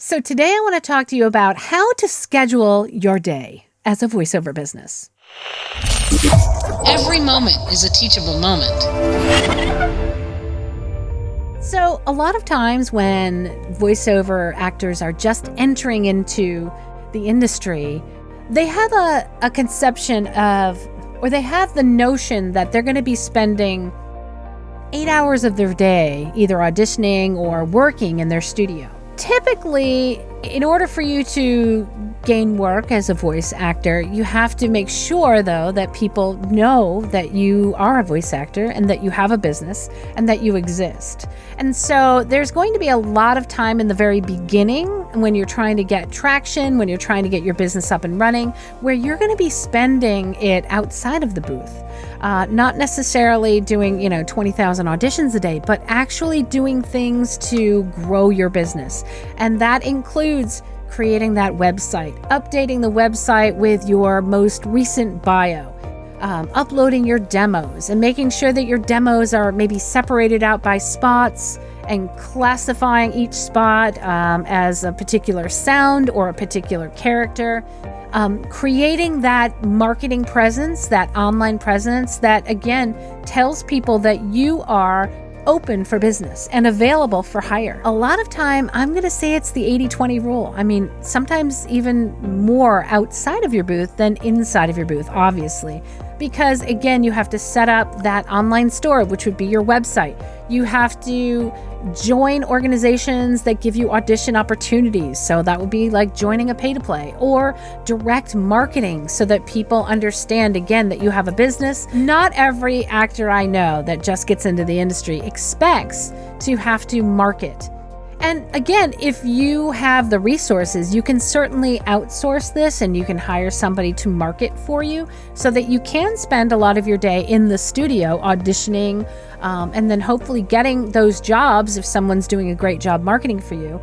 So today I want to talk to you about how to schedule your day as a voiceover business. Every moment is a teachable moment. So a lot of times when voiceover actors are just entering into the industry, they have a conception of, or they have the notion that they're going to be spending 8 hours of their day either auditioning or working in their studio. Typically, in order for you to gain work as a voice actor, you have to make sure, though, that people know that you are a voice actor and that you have a business and that you exist. And so there's going to be a lot of time in the very beginning when you're trying to get traction, when you're trying to get your business up and running, where you're going to be spending it outside of the booth. Not necessarily doing, 20,000 auditions a day, but actually doing things to grow your business. And that includes creating that website, updating the website with your most recent bio, uploading your demos and making sure that your demos are maybe separated out by spots and classifying each spot as a particular sound or a particular character. Creating that marketing presence, that online presence that, again, tells people that you are open for business and available for hire. A lot of time, I'm going to say it's the 80-20 rule. I mean, sometimes even more outside of your booth than inside of your booth, obviously. Because again, you have to set up that online store, which would be your website. You have to join organizations that give you audition opportunities. So that would be like joining a pay-to-play or direct marketing so that people understand, again, that you have a business. Not every actor I know that just gets into the industry expects to have to market. And again, if you have the resources, you can certainly outsource this and you can hire somebody to market for you so that you can spend a lot of your day in the studio auditioning and then hopefully getting those jobs if someone's doing a great job marketing for you,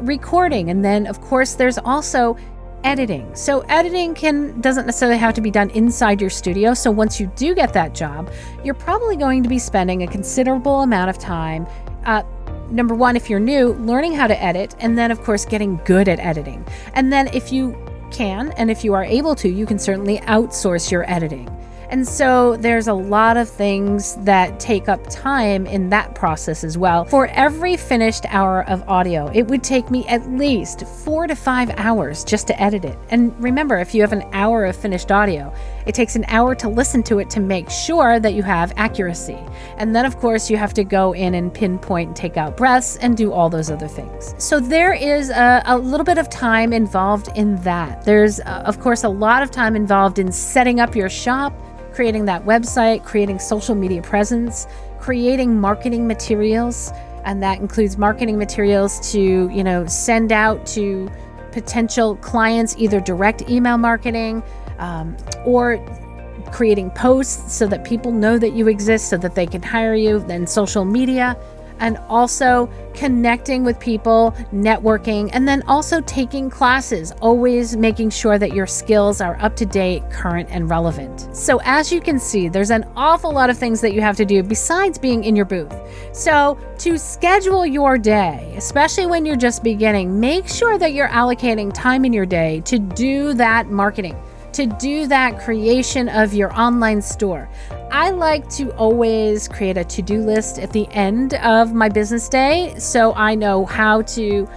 recording. And then, of course, there's also editing. So editing doesn't necessarily have to be done inside your studio. So once you do get that job, you're probably going to be spending a considerable amount of time number one, if you're new, learning how to edit, and then, of course, getting good at editing. And then if you can, and if you are able to, you can certainly outsource your editing. And so there's a lot of things that take up time in that process as well. For every finished hour of audio, it would take me at least 4 to 5 hours just to edit it. And remember, if you have an hour of finished audio, it takes an hour to listen to it to make sure that you have accuracy. And then, of course, you have to go in and pinpoint and take out breaths and do all those other things. So there is a little bit of time involved in that. There's, of course, a lot of time involved in setting up your shop, creating that website, creating social media presence, creating marketing materials. And that includes marketing materials to, send out to potential clients, either direct email marketing or creating posts so that people know that you exist so that they can hire you, then social media, and also connecting with people, networking, and then also taking classes, always making sure that your skills are up to date, current, and relevant. So as you can see, there's an awful lot of things that you have to do besides being in your booth. So to schedule your day, especially when you're just beginning, make sure that you're allocating time in your day to do that marketing, to do that creation of your online store. I like to always create a to-do list at the end of my business day so I know how to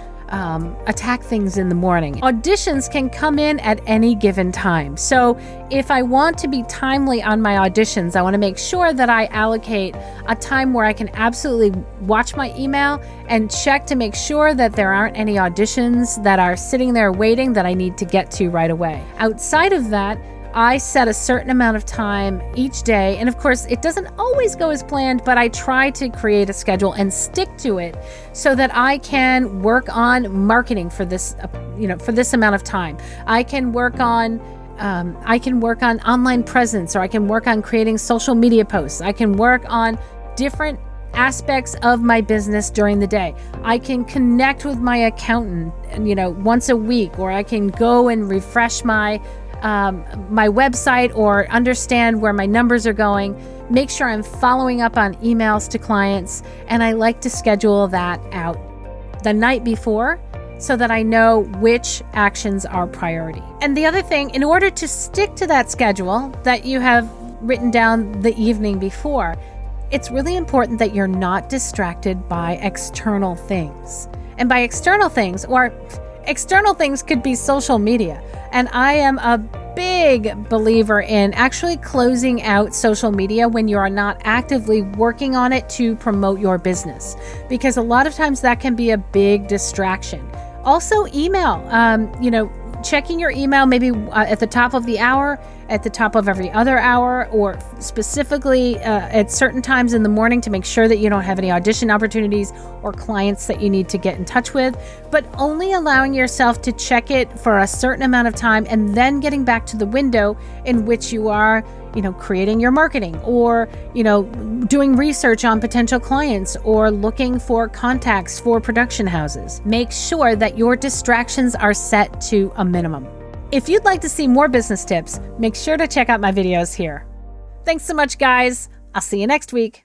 attack things in the morning. Auditions can come in at any given time. So if I want to be timely on my auditions, I want to make sure that I allocate a time where I can absolutely watch my email and check to make sure that there aren't any auditions that are sitting there waiting that I need to get to right away. Outside of that, I set a certain amount of time each day. And of course, it doesn't always go as planned, but I try to create a schedule and stick to it so that I can work on marketing for this, for this amount of time. I can work on online presence, or I can work on creating social media posts. I can work on different aspects of my business during the day. I can connect with my accountant, once a week, or I can go and refresh my website or understand where my numbers are going, make sure I'm following up on emails to clients, and I like to schedule that out the night before so that I know which actions are priority. And the other thing, in order to stick to that schedule that you have written down the evening before, it's really important that you're not distracted by external things. And by external things could be social media. And I am a big believer in actually closing out social media when you are not actively working on it to promote your business, because a lot of times that can be a big distraction. Also, email, checking your email maybe at the top of the hour, at the top of every other hour, or specifically at certain times in the morning to make sure that you don't have any audition opportunities or clients that you need to get in touch with, but only allowing yourself to check it for a certain amount of time and then getting back to the window in which you are creating your marketing, or, doing research on potential clients, or looking for contacts for production houses. Make sure that your distractions are set to a minimum. If you'd like to see more business tips, make sure to check out my videos here. Thanks so much, guys. I'll see you next week.